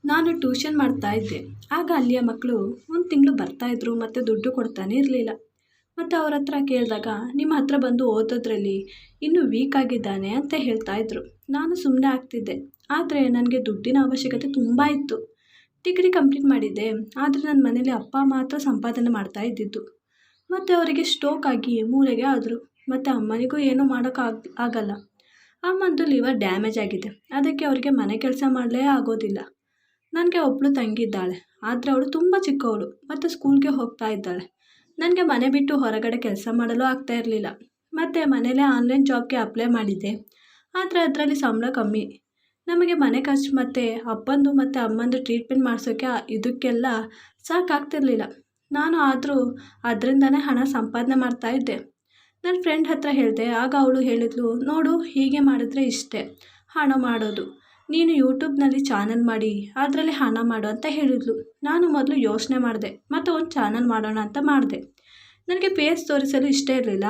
ನಾನು ಟ್ಯೂಷನ್ ಮಾಡ್ತಾ ಇದ್ದೆ. ಆಗ ಅಲ್ಲಿಯ ಮಕ್ಕಳು ಒಂದು ತಿಂಗಳು ಬರ್ತಾಯಿದ್ರು ಮತ್ತು ದುಡ್ಡು ಕೊಡ್ತಾನೆ ಇರಲಿಲ್ಲ. ಮತ್ತು ಅವ್ರ ಹತ್ರ ಕೇಳಿದಾಗ ನಿಮ್ಮ ಹತ್ರ ಬಂದು ಓದೋದ್ರಲ್ಲಿ ಇನ್ನೂ ವೀಕ್ ಆಗಿದ್ದಾನೆ ಅಂತ ಹೇಳ್ತಾ ಇದ್ರು. ನಾನು ಸುಮ್ಮನೆ ಆಗ್ತಿದ್ದೆ. ಆದರೆ ನನಗೆ ದುಡ್ಡಿನ ಅವಶ್ಯಕತೆ ತುಂಬ ಇತ್ತು. ಡಿಗ್ರಿ ಕಂಪ್ಲೀಟ್ ಮಾಡಿದ್ದೆ. ಆದರೆ ನನ್ನ ಮನೇಲಿ ಅಪ್ಪ ಮಾತ್ರ ಸಂಪಾದನೆ ಮಾಡ್ತಾ ಇದ್ದಿದ್ದು. ಮತ್ತು ಅವರಿಗೆ ಸ್ಟ್ರೋಕ್ ಆಗಿ ಮೂಲೆಗೆ ಆದರು. ಮತ್ತು ಅಮ್ಮನಿಗೂ ಏನೂ ಆಗಲ್ಲ. ಅಮ್ಮಂದು ಲಿವರ್ ಡ್ಯಾಮೇಜ್ ಆಗಿದೆ. ಅದಕ್ಕೆ ಅವರಿಗೆ ಮನೆ ಕೆಲಸ ಮಾಡಲೇ ಆಗೋದಿಲ್ಲ. ನನಗೆ ಒಬ್ಬಳು ತಂಗಿದ್ದಾಳೆ. ಆದರೆ ಅವಳು ತುಂಬ ಚಿಕ್ಕವಳು ಮತ್ತು ಸ್ಕೂಲ್ಗೆ ಹೋಗ್ತಾ ಇದ್ದಾಳೆ. ನನಗೆ ಮನೆ ಬಿಟ್ಟು ಹೊರಗಡೆ ಕೆಲಸ ಮಾಡಲು ಆಗ್ತಾ ಇರಲಿಲ್ಲ. ಮತ್ತು ಮನೇಲೇ ಆನ್ಲೈನ್ ಜಾಬ್ಗೆ ಅಪ್ಲೈ ಮಾಡಿದ್ದೆ. ಆದರೆ ಅದರಲ್ಲಿ ಸಂಬಳ ಕಮ್ಮಿ. ನಮಗೆ ಮನೆ ಖರ್ಚು ಮತ್ತು ಅಪ್ಪಂದು ಮತ್ತು ಅಮ್ಮಂದು ಟ್ರೀಟ್ಮೆಂಟ್ ಮಾಡಿಸೋಕ್ಕೆ ಇದಕ್ಕೆಲ್ಲ ಸಾಕಾಗ್ತಿರ್ಲಿಲ್ಲ. ನಾನು ಆದರೂ ಅದರಿಂದನೇ ಹಣ ಸಂಪಾದನೆ ಮಾಡ್ತಾ ಇದ್ದೆ. ನನ್ನ ಫ್ರೆಂಡ್ ಹತ್ರ ಹೇಳಿದೆ. ಆಗ ಅವಳು ಹೇಳಿದ್ಲು, ನೋಡು ಹೀಗೆ ಮಾಡಿದ್ರೆ ಇಷ್ಟೇ ಹಣ ಮಾಡೋದು. ನೀನು ಯೂಟ್ಯೂಬ್ನಲ್ಲಿ ಚಾನಲ್ ಮಾಡಿ ಅದರಲ್ಲಿ ಹಣ ಮಾಡು ಅಂತ ಹೇಳಿದ್ಲು. ನಾನು ಮೊದಲು ಯೋಚನೆ ಮಾಡಿದೆ ಮತ್ತು ಒಂದು ಚಾನಲ್ ಮಾಡೋಣ ಅಂತ ಮಾಡಿದೆ. ನನಗೆ ಫೇಸ್ ತೋರಿಸಲು ಇಷ್ಟ ಇರಲಿಲ್ಲ.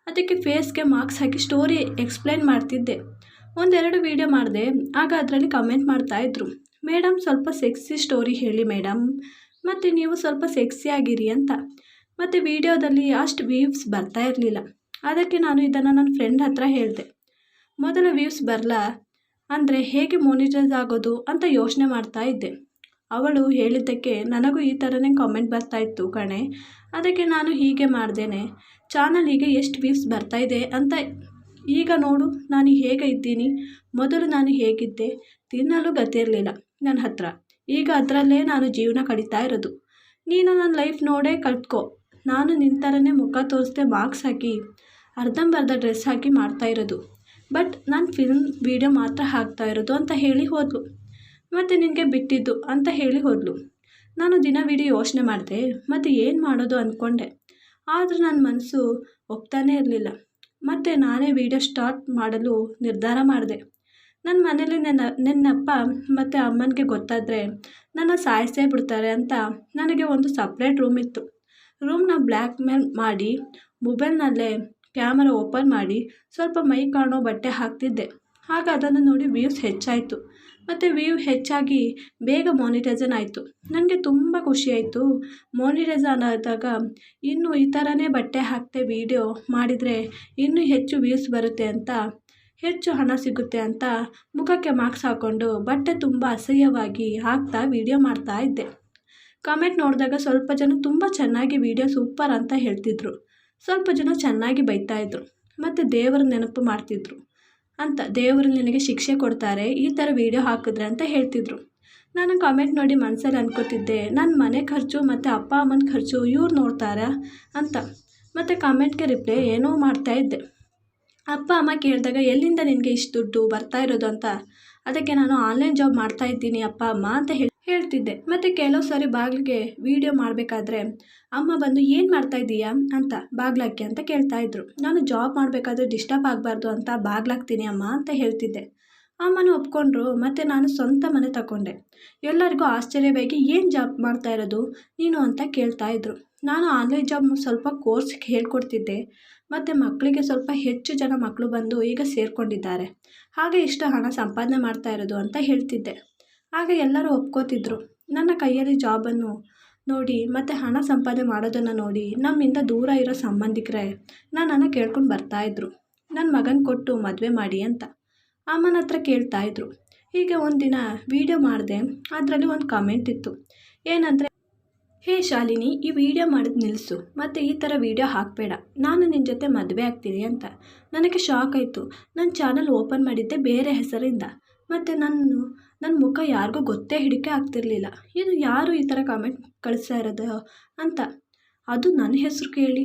ಅದಕ್ಕೆ ಫೇಸ್ಗೆ ಮಾರ್ಕ್ಸ್ ಹಾಕಿ ಸ್ಟೋರಿ ಎಕ್ಸ್ಪ್ಲೈನ್ ಮಾಡ್ತಿದ್ದೆ. ಒಂದೆರಡು ವೀಡಿಯೋ ಮಾಡಿದೆ. ಆಗ ಅದರಲ್ಲಿ ಕಮೆಂಟ್ ಮಾಡ್ತಾಯಿದ್ರು, ಮೇಡಮ್ ಸ್ವಲ್ಪ ಸೆಕ್ಸಿ ಸ್ಟೋರಿ ಹೇಳಿ ಮೇಡಮ್, ಮತ್ತು ನೀವು ಸ್ವಲ್ಪ ಸೆಕ್ಸಿ ಆಗಿರಿ ಅಂತ. ಮತ್ತು ವೀಡಿಯೋದಲ್ಲಿ ಅಷ್ಟು ವ್ಯೂವ್ಸ್ ಬರ್ತಾ ಇರಲಿಲ್ಲ. ಅದಕ್ಕೆ ನಾನು ಇದನ್ನು ನನ್ನ ಫ್ರೆಂಡ್ ಹತ್ರ ಹೇಳಿದೆ. ಮೊದಲ ವ್ಯೂವ್ಸ್ ಬರಲ್ಲ ಅಂದರೆ ಹೇಗೆ ಮಾನಿಟೈಸ್ ಆಗೋದು ಅಂತ ಯೋಚನೆ ಮಾಡ್ತಾ ಇದ್ದೆ. ಅವಳು ಹೇಳಿದ್ದಕ್ಕೆ ನನಗೂ ಈ ಥರನೇ ಕಾಮೆಂಟ್ ಬರ್ತಾಯಿತ್ತು ಕಣೆ. ಅದಕ್ಕೆ ನಾನು ಹೀಗೆ ಮಾಡ್ದೇನೆ. ಚಾನಲಿಗೆ ಎಷ್ಟು ವ್ಯೂಸ್ ಬರ್ತಾಯಿದೆ ಅಂತ. ಈಗ ನೋಡು ನಾನು ಹೇಗೆ ಇದ್ದೀನಿ. ಮೊದಲು ನಾನು ಹೇಗಿದ್ದೆ, ತಿನ್ನಲು ಗತಿಯಿರಲಿಲ್ಲ ನನ್ನ ಹತ್ರ. ಈಗ ಅದರಲ್ಲೇ ನಾನು ಜೀವನ ಕಳೀತಾ ಇರೋದು. ನೀನು ನನ್ನ ಲೈಫ್ ನೋಡೇ ಕಲ್ತ್ಕೋ. ನಾನು ನಿನ್ನ ಥರನೇ ಮುಖ ತೋರಿಸ್ದೆ ಮಾರ್ಕ್ಸ್ ಹಾಕಿ ಅರ್ಧಂಬರ್ಧ ಡ್ರೆಸ್ ಹಾಕಿ ಮಾಡ್ತಾ ಇರೋದು. ಬಟ್ ನಾನು ಫಿಲ್ಮ್ ವೀಡಿಯೋ ಮಾತ್ರ ಹಾಕ್ತಾ ಇರೋದು ಅಂತ ಹೇಳಿ ಹೋದಳು. ಮತ್ತು ನಿನಗೆ ಬಿಟ್ಟಿದ್ದು ಅಂತ ಹೇಳಿ ಹೋದಳು. ನಾನು ದಿನ ವೀಡಿಯೋ ಯೋಚನೆ ಮಾಡಿದೆ ಮತ್ತು ಏನು ಮಾಡೋದು ಅಂದ್ಕೊಂಡೆ. ಆದರೆ ನನ್ನ ಮನಸ್ಸು ಒಪ್ತಾನೇ ಇರಲಿಲ್ಲ. ಮತ್ತು ನಾನೇ ವೀಡಿಯೋ ಸ್ಟಾರ್ಟ್ ಮಾಡಲು ನಿರ್ಧಾರ ಮಾಡಿದೆ. ನನ್ನ ಮನೇಲಿ ನನ್ನಪ್ಪ ಮತ್ತು ಅಮ್ಮನಿಗೆ ಗೊತ್ತಾದರೆ ನನ್ನ ಸಾಯಿಸೇ ಬಿಡ್ತಾರೆ ಅಂತ ನನಗೆ ಒಂದು ಸಪ್ರೇಟ್ ರೂಮ್ ಇತ್ತು. ರೂಮ್ನ ಬ್ಲ್ಯಾಕ್ ಮೇಲ್ ಮಾಡಿ ಮೊಬೈಲ್ನಲ್ಲೇ ಕ್ಯಾಮರಾ ಓಪನ್ ಮಾಡಿ ಸ್ವಲ್ಪ ಮೈ ಕಾಣೋ ಬಟ್ಟೆ ಹಾಕ್ತಿದ್ದೆ. ಆಗ ಅದನ್ನು ನೋಡಿ ವ್ಯೂಸ್ ಹೆಚ್ಚಾಯಿತು ಮತ್ತು ವ್ಯೂ ಹೆಚ್ಚಾಗಿ ಬೇಗ ಮಾನಿಟೈಸನ್ ಆಯಿತು. ನನಗೆ ತುಂಬ ಖುಷಿಯಾಯಿತು. ಮಾನಿಟೈಸನ್ ಆದಾಗ ಇನ್ನೂ ಈ ಥರನೇ ಬಟ್ಟೆ ಹಾಕ್ತೆ ವೀಡಿಯೋ ಮಾಡಿದರೆ ಇನ್ನೂ ಹೆಚ್ಚು ವ್ಯೂಸ್ ಬರುತ್ತೆ ಅಂತ, ಹೆಚ್ಚು ಹಣ ಸಿಗುತ್ತೆ ಅಂತ ಮುಖಕ್ಕೆ ಮಾರ್ಕ್ಸ್ ಹಾಕ್ಕೊಂಡು ಬಟ್ಟೆ ತುಂಬ ಅಸಹ್ಯವಾಗಿ ಹಾಕ್ತಾ ವೀಡಿಯೋ ಮಾಡ್ತಾ ಇದ್ದೆ. ಕಮೆಂಟ್ ನೋಡಿದಾಗ ಸ್ವಲ್ಪ ಜನ ತುಂಬ ಚೆನ್ನಾಗಿ ವೀಡಿಯೋ ಸೂಪರ್ ಅಂತ ಹೇಳ್ತಿದ್ರು. ಸ್ವಲ್ಪ ಜನ ಚೆನ್ನಾಗಿ ಬೈತಾಯಿದ್ರು ಮತ್ತು ದೇವರ ನೆನಪು ಮಾಡ್ತಿದ್ರು ಅಂತ. ದೇವರು ನಿನಗೆ ಶಿಕ್ಷೆ ಕೊಡ್ತಾರೆ ಈ ಥರ ವೀಡಿಯೋ ಹಾಕಿದ್ರೆ ಅಂತ ಹೇಳ್ತಿದ್ರು. ನಾನು ಕಮೆಂಟ್ ನೋಡಿ ಮನಸ್ಸಲ್ಲಿ ಅನ್ಕೋತಿದ್ದೆ, ನನ್ನ ಮನೆ ಖರ್ಚು ಮತ್ತು ಅಪ್ಪ ಅಮ್ಮನ ಖರ್ಚು ಇವ್ರು ನೋಡ್ತಾರಾ ಅಂತ. ಮತ್ತು ಕಮೆಂಟ್ಗೆ ರಿಪ್ಲೈ ಏನೋ ಮಾಡ್ತಾಯಿದ್ದೆ. ಅಪ್ಪ ಅಮ್ಮ ಕೇಳಿದಾಗ ಎಲ್ಲಿಂದ ನಿನಗೆ ಇಷ್ಟು ದುಡ್ಡು ಬರ್ತಾ ಇರೋದು ಅಂತ. ಅದಕ್ಕೆ ನಾನು ಆನ್ಲೈನ್ ಜಾಬ್ ಮಾಡ್ತಾ ಇದ್ದೀನಿ ಅಪ್ಪ ಅಮ್ಮ ಅಂತ ಹೇಳ್ತಿದ್ದೆ. ಮತ್ತು ಕೆಲವು ಸಾರಿ ಬಾಗಿಲಿಗೆ ವೀಡಿಯೋ ಮಾಡಬೇಕಾದ್ರೆ ಅಮ್ಮ ಬಂದು ಏನು ಮಾಡ್ತಾ ಇದ್ದೀಯಾ ಅಂತ ಬಾಗ್ಲಾಕಿ ಅಂತ ಕೇಳ್ತಾಯಿದ್ರು. ನಾನು ಜಾಬ್ ಮಾಡಬೇಕಾದ್ರೆ ಡಿಸ್ಟರ್ಬ್ ಆಗಬಾರ್ದು ಅಂತ ಬಾಗ್ಲಾಕ್ತೀನಿ ಅಮ್ಮ ಅಂತ ಹೇಳ್ತಿದ್ದೆ. ಅಮ್ಮನೂ ಒಪ್ಕೊಂಡ್ರು ಮತ್ತು ನಾನು ಸ್ವಂತ ಮನೆ ತಗೊಂಡೆ. ಎಲ್ಲರಿಗೂ ಆಶ್ಚರ್ಯವಾಗಿ ಏನು ಜಾಬ್ ಮಾಡ್ತಾ ಇರೋದು ನೀನು ಅಂತ ಕೇಳ್ತಾಯಿದ್ರು. ನಾನು ಆನ್ಲೈನ್ ಜಾಬ್ ಸ್ವಲ್ಪ ಕೋರ್ಸ್ ಹೇಳ್ಕೊಡ್ತಿದ್ದೆ ಮತ್ತು ಮಕ್ಕಳಿಗೆ ಸ್ವಲ್ಪ ಹೆಚ್ಚು ಜನ ಮಕ್ಕಳು ಬಂದು ಈಗ ಸೇರಿಕೊಂಡಿದ್ದಾರೆ. ಹಾಗೆ ಇಷ್ಟು ಹಣ ಸಂಪಾದನೆ ಮಾಡ್ತಾ ಇರೋದು ಅಂತ ಹೇಳ್ತಿದ್ದೆ. ಆಗ ಎಲ್ಲರೂ ಒಪ್ಕೋತಿದ್ರು. ನನ್ನ ಕೈಯಲ್ಲಿ ಜಾಬನ್ನು ನೋಡಿ ಮತ್ತು ಹಣ ಸಂಪಾದನೆ ಮಾಡೋದನ್ನು ನೋಡಿ ನಮ್ಮಿಂದ ದೂರ ಇರೋ ಸಂಬಂಧಿಕರೇ ನನ್ನನ್ನು ಕೇಳ್ಕೊಂಡು ಬರ್ತಾಯಿದ್ರು, ನನ್ನ ಮಗನ ಕೊಟ್ಟು ಮದುವೆ ಮಾಡಿ ಅಂತ ಅಮ್ಮನ ಹತ್ರ ಕೇಳ್ತಾಯಿದ್ರು. ಹೀಗೆ ಒಂದಿನ ವೀಡಿಯೋ ಮಾಡಿದೆ. ಅದರಲ್ಲಿ ಒಂದು ಕಮೆಂಟ್ ಇತ್ತು. ಏನಂದರೆ, ಹೇ ಶಾಲಿನಿ, ಈ ವಿಡಿಯೋ ಮಾಡೋದು ನಿಲ್ಲಿಸು ಮತ್ತು ಈ ಥರ ವೀಡಿಯೋ ಹಾಕಬೇಡ. ನಾನು ನಿನ್ನ ಜೊತೆ ಮದುವೆ ಆಗ್ತೀನಿ ಅಂತ. ನನಗೆ ಶಾಕ್ ಆಯಿತು. ನನ್ನ ಚಾನಲ್ ಓಪನ್ ಮಾಡಿದ್ದೆ ಬೇರೆ ಹೆಸರಿಂದ ಮತ್ತು ನನ್ನ ಮುಖ ಯಾರಿಗೂ ಗೊತ್ತೇ ಹಿಡಿಕೆ ಆಗ್ತಿರ್ಲಿಲ್ಲ. ಇದು ಯಾರು ಈ ಥರ ಕಮೆಂಟ್ ಕಳಿಸ್ತಾ ಇರೋದು ಅಂತ. ಅದು ನನ್ನ ಹೆಸರು ಕೇಳಿ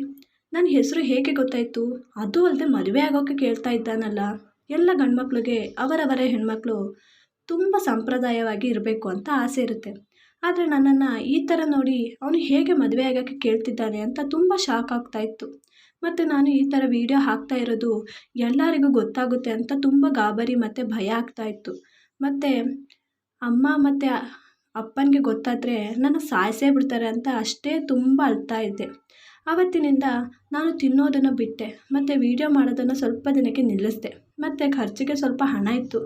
ನನ್ನ ಹೆಸರು ಹೇಗೆ ಗೊತ್ತಾಯಿತು? ಅದು ಅಲ್ಲದೆ ಮದುವೆ ಆಗೋಕ್ಕೆ ಕೇಳ್ತಾ ಇದ್ದಾನಲ್ಲ. ಎಲ್ಲ ಗಂಡ್ಮಕ್ಳಿಗೆ ಅವರವರ ಹೆಣ್ಮಕ್ಳು ತುಂಬ ಸಂಪ್ರದಾಯವಾಗಿ ಇರಬೇಕು ಅಂತ ಆಸೆ ಇರುತ್ತೆ. ಆದರೆ ನನ್ನನ್ನು ಈ ಥರ ನೋಡಿ ಅವನು ಹೇಗೆ ಮದುವೆ ಆಗೋಕ್ಕೆ ಕೇಳ್ತಿದ್ದಾನೆ ಅಂತ ತುಂಬ ಶಾಕ್ ಆಗ್ತಾಯಿತ್ತು. ಮತ್ತು ನಾನು ಈ ಥರ ವೀಡಿಯೋ ಹಾಕ್ತಾ ಇರೋದು ಎಲ್ಲರಿಗೂ ಗೊತ್ತಾಗುತ್ತೆ ಅಂತ ತುಂಬ ಗಾಬರಿ ಮತ್ತು ಭಯ ಆಗ್ತಾಯಿತ್ತು. ಮತ್ತು ಅಮ್ಮ ಮತ್ತು ಅಪ್ಪನಿಗೆ ಗೊತ್ತಾದರೆ ನನ್ನ ಸಾಯಿಸೇ ಬಿಡ್ತಾರೆ ಅಂತ ಅಷ್ಟೇ ತುಂಬ ಅಳ್ತಾ ಇದ್ದೆ. ಆವತ್ತಿನಿಂದ ನಾನು ತಿನ್ನೋದನ್ನು ಬಿಟ್ಟೆ ಮತ್ತು ವೀಡಿಯೋ ಮಾಡೋದನ್ನು ಸ್ವಲ್ಪ ದಿನಕ್ಕೆ ನಿಲ್ಲಿಸಿದೆ. ಮತ್ತು ಖರ್ಚಿಗೆ ಸ್ವಲ್ಪ ಹಣ ಇತ್ತು.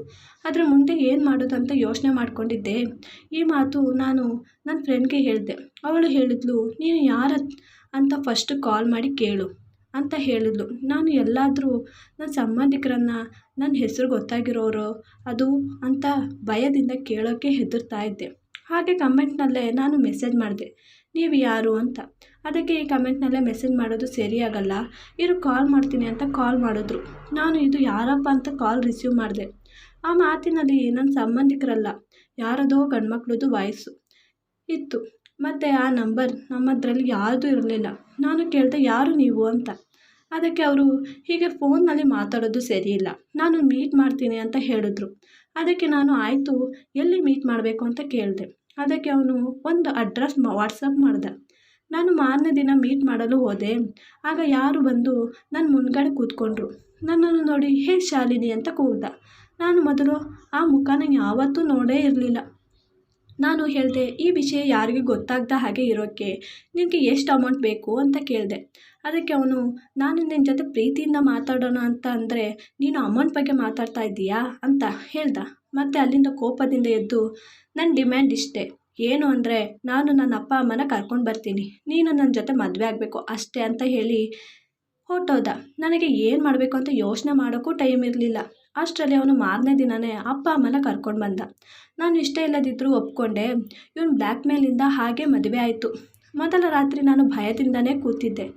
ಆದರೆ ಮುಂದೆ ಏನು ಮಾಡೋದು ಅಂತ ಯೋಚನೆ ಮಾಡ್ಕೊಂಡಿದ್ದೆ. ಈ ಮಾತು ನಾನು ನನ್ನ ಫ್ರೆಂಡ್ಗೆ ಹೇಳಿದೆ. ಅವಳು ಹೇಳಿದ್ಲು, ನೀನು ಯಾರು ಅಂತ ಫಸ್ಟ್ ಕಾಲ್ ಮಾಡಿ ಕೇಳು ಅಂತ ಹೇಳಿದ್ಲು. ನಾನು ಎಲ್ಲಾದರೂ ನನ್ನ ಸಂಬಂಧಿಕರನ್ನು ನನ್ನ ಹೆಸರು ಗೊತ್ತಾಗಿರೋರು ಅದು ಅಂತ ಭಯದಿಂದ ಕೇಳೋಕ್ಕೆ ಹೆದರ್ತಾ ಇದ್ದೆ. ಹಾಗೆ ಕಮೆಂಟ್ನಲ್ಲೇ ನಾನು ಮೆಸೇಜ್ ಮಾಡಿದೆ, ನೀವು ಯಾರು ಅಂತ. ಅದಕ್ಕೆ ಈ ಕಮೆಂಟ್ನಲ್ಲೇ ಮೆಸೇಜ್ ಮಾಡೋದು ಸರಿಯಾಗಲ್ಲ, ಇರು ಕಾಲ್ ಮಾಡ್ತೀನಿ ಅಂತ ಕಾಲ್ ಮಾಡಿದ್ರು. ನಾನು ಇದು ಯಾರಪ್ಪ ಅಂತ ಕಾಲ್ ರಿಸೀವ್ ಮಾಡಿದೆ. ಆ ಮಾತಿನಲ್ಲಿ ನನ್ನ ಸಂಬಂಧಿಕರಲ್ಲ, ಯಾರದೋ ಗಂಡ್ಮಕ್ಳದ್ದು ವಾಯ್ಸು ಇತ್ತು. ಮತ್ತು ಆ ನಂಬರ್ ನಮ್ಮದ್ರಲ್ಲಿ ಯಾರ್ದು ಇರಲಿಲ್ಲ. ನಾನು ಕೇಳಿದೆ, ಯಾರು ನೀವು ಅಂತ. ಅದಕ್ಕೆ ಅವರು ಹೀಗೆ ಫೋನ್ನಲ್ಲಿ ಮಾತಾಡೋದು ಸರಿಯಿಲ್ಲ, ನಾನು ಮೀಟ್ ಮಾಡ್ತೀನಿ ಅಂತ ಹೇಳಿದ್ರು. ಅದಕ್ಕೆ ನಾನು ಆಯಿತು, ಎಲ್ಲಿ ಮೀಟ್ ಮಾಡಬೇಕು ಅಂತ ಕೇಳಿದೆ. ಅದಕ್ಕೆ ಅವನು ಒಂದು ಅಡ್ರೆಸ್ ವಾಟ್ಸಪ್ ಮಾಡಿದೆ. ನಾನು ಮಾರನೇ ದಿನ ಮೀಟ್ ಮಾಡಲು ಹೋದೆ. ಆಗ ಯಾರು ಬಂದು ನನ್ನ ಮುಂದ್ಗಡೆ ಕೂತ್ಕೊಂಡ್ರು. ನನ್ನನ್ನು ನೋಡಿ, ಹೇ ಶಾಲಿನಿ ಅಂತ ಕೂಗ್ದ. ನಾನು ಮೊದಲು ಆ ಮುಖನ ಯಾವತ್ತೂ ನೋಡೇ ಇರಲಿಲ್ಲ. ನಾನು ಹೇಳಿದೆ, ಈ ವಿಷಯ ಯಾರಿಗೂ ಗೊತ್ತಾಗ್ದ ಹಾಗೆ ಇರೋಕ್ಕೆ ನಿನಗೆ ಎಷ್ಟು ಅಮೌಂಟ್ ಬೇಕು ಅಂತ ಕೇಳಿದೆ. ಅದಕ್ಕೆ ಅವನು, ನಾನು ನಿನ್ನ ಜೊತೆ ಪ್ರೀತಿಯಿಂದ ಮಾತಾಡೋಣ ಅಂತ ಅಂದರೆ ನೀನು ಅಮೌಂಟ್ ಬಗ್ಗೆ ಮಾತಾಡ್ತಾ ಇದ್ದೀಯಾ ಅಂತ ಹೇಳ್ದ. ಮತ್ತು ಅಲ್ಲಿಂದ ಕೋಪದಿಂದ ಎದ್ದು, ನನ್ನ ಡಿಮ್ಯಾಂಡ್ ಇಷ್ಟೇ, ಏನು ಅಂದರೆ ನಾನು ನನ್ನ ಅಪ್ಪ ಅಮ್ಮನ ಕರ್ಕೊಂಡು ಬರ್ತೀನಿ, ನೀನು ನನ್ನ ಜೊತೆ ಮದುವೆ ಆಗಬೇಕು ಅಷ್ಟೇ ಅಂತ ಹೇಳಿ ಹೊರಟೋದ. ನನಗೆ ಏನು ಮಾಡಬೇಕು ಅಂತ ಯೋಚನೆ ಮಾಡೋಕ್ಕೂ ಟೈಮ್ ಇರಲಿಲ್ಲ. ಅಷ್ಟರಲ್ಲಿ ಅವನು ಮಾರನೇ ದಿನವೇ ಅಪ್ಪ ಅಮ್ಮನ ಕರ್ಕೊಂಡು ಬಂದ. ನಾನು ಇಷ್ಟ ಇಲ್ಲದಿದ್ದರೂ ಒಪ್ಕೊಂಡೆ. ಇವನು ಬ್ಲ್ಯಾಕ್ ಮೇಲಿಂದ ಹಾಗೆ ಮದುವೆ ಆಯಿತು. ಮೊದಲ ರಾತ್ರಿ ನಾನು ಭಯದಿಂದನೇ ಕೂತಿದ್ದೆ.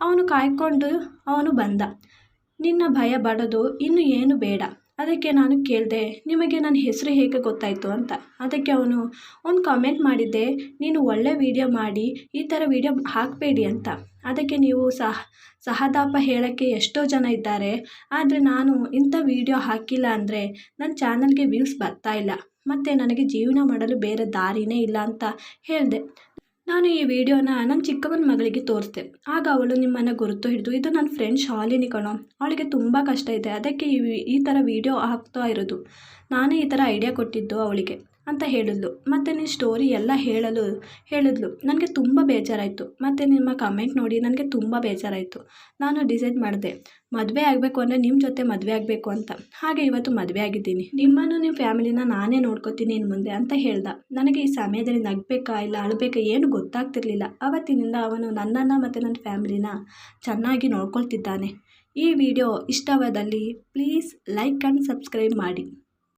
ಅವನು ಕಾಯ್ಕೊಂಡು ಅವನು ಬಂದ. ನಿನ್ನ ಭಯ ಬಡೋದು ಇನ್ನು ಏನು ಬೇಡ. ಅದಕ್ಕೆ ನಾನು ಕೇಳಿದೆ, ನಿಮಗೆ ನನ್ನ ಹೆಸರು ಹೇಗೆ ಗೊತ್ತಾಯಿತು ಅಂತ. ಅದಕ್ಕೆ ಅವನು, ಒಂದು ಕಾಮೆಂಟ್ ಮಾಡಿದ್ದೆ, ನೀನು ಒಳ್ಳೆ ವೀಡಿಯೋ ಮಾಡಿ ಈ ಥರ ವೀಡಿಯೋ ಹಾಕಬೇಡಿ ಅಂತ. ಅದಕ್ಕೆ ನೀವು ಸಹತಾಪ ಹೇಳೋಕ್ಕೆ ಎಷ್ಟೋ ಜನ ಇದ್ದಾರೆ, ಆದರೆ ನಾನು ಇಂಥ ವೀಡಿಯೋ ಹಾಕಿಲ್ಲ ಅಂದರೆ ನನ್ನ ಚಾನಲ್ಗೆ ವ್ಯೂಸ್ ಬರ್ತಾಯಿಲ್ಲ, ಮತ್ತು ನನಗೆ ಜೀವನ ಮಾಡಲು ಬೇರೆ ದಾರಿನೇ ಇಲ್ಲ ಅಂತ ಹೇಳಿದೆ. ನಾನು ಈ ವಿಡಿಯೋನ ನನ್ನ ಚಿಕ್ಕಮ್ಮನ ಮಗಳಿಗೆ ತೋರಿಸ್ದೆ. ಆಗ ಅವಳು ನಿಮ್ಮನ್ನು ಗುರುತು ಹಿಡಿದು, ಇದು ನನ್ನ ಫ್ರೆಂಡ್ ಶಾಲಿನಿ ಕಣೋ, ಅವಳಿಗೆ ತುಂಬ ಕಷ್ಟ ಇದೆ, ಅದಕ್ಕೆ ಈ ಥರ ವೀಡಿಯೋ ಹಾಕ್ತಾ ಇರೋದು, ನಾನೇ ಈ ಥರ ಐಡಿಯಾ ಕೊಟ್ಟಿದ್ದು ಅವಳಿಗೆ ಅಂತ ಹೇಳಿದ್ಲು. ಮತ್ತು ನಿನ್ನ ಸ್ಟೋರಿ ಎಲ್ಲ ಹೇಳಿದ್ಲು. ನನಗೆ ತುಂಬ ಬೇಜಾರಾಯಿತು. ಮತ್ತು ನಿಮ್ಮ ಕಮೆಂಟ್ ನೋಡಿ ನನಗೆ ತುಂಬ ಬೇಜಾರಾಯಿತು. ನಾನು ಡಿಸೈಡ್ ಮಾಡಿದೆ, ಮದುವೆ ಆಗಬೇಕು ಅಂದರೆ ನಿಮ್ಮ ಜೊತೆ ಮದುವೆ ಆಗಬೇಕು ಅಂತ. ಹಾಗೆ ಇವತ್ತು ಮದುವೆ ಆಗಿದ್ದೀನಿ. ನಿಮ್ಮನ್ನು ನಿಮ್ಮ ಫ್ಯಾಮಿಲಿನ ನಾನೇ ನೋಡ್ಕೋತೀನಿ ಇನ್ನು ಮುಂದೆ ಅಂತ ಹೇಳ್ದ. ನನಗೆ ಈ ಸಮಯದಲ್ಲಿ ನಗಬೇಕಾ ಇಲ್ಲ ಅಳಬೇಕಾ ಏನು ಗೊತ್ತಾಗ್ತಿರ್ಲಿಲ್ಲ. ಆವತ್ತಿನಿಂದ ಅವನು ನನ್ನನ್ನು ಮತ್ತು ನನ್ನ ಫ್ಯಾಮಿಲಿನ ಚೆನ್ನಾಗಿ ನೋಡ್ಕೊಳ್ತಿದ್ದಾನೆ. ಈ ವಿಡಿಯೋ ಇಷ್ಟವಾದಲ್ಲಿ ಪ್ಲೀಸ್ ಲೈಕ್ ಆ್ಯಂಡ್ ಸಬ್ಸ್ಕ್ರೈಬ್ ಮಾಡಿ.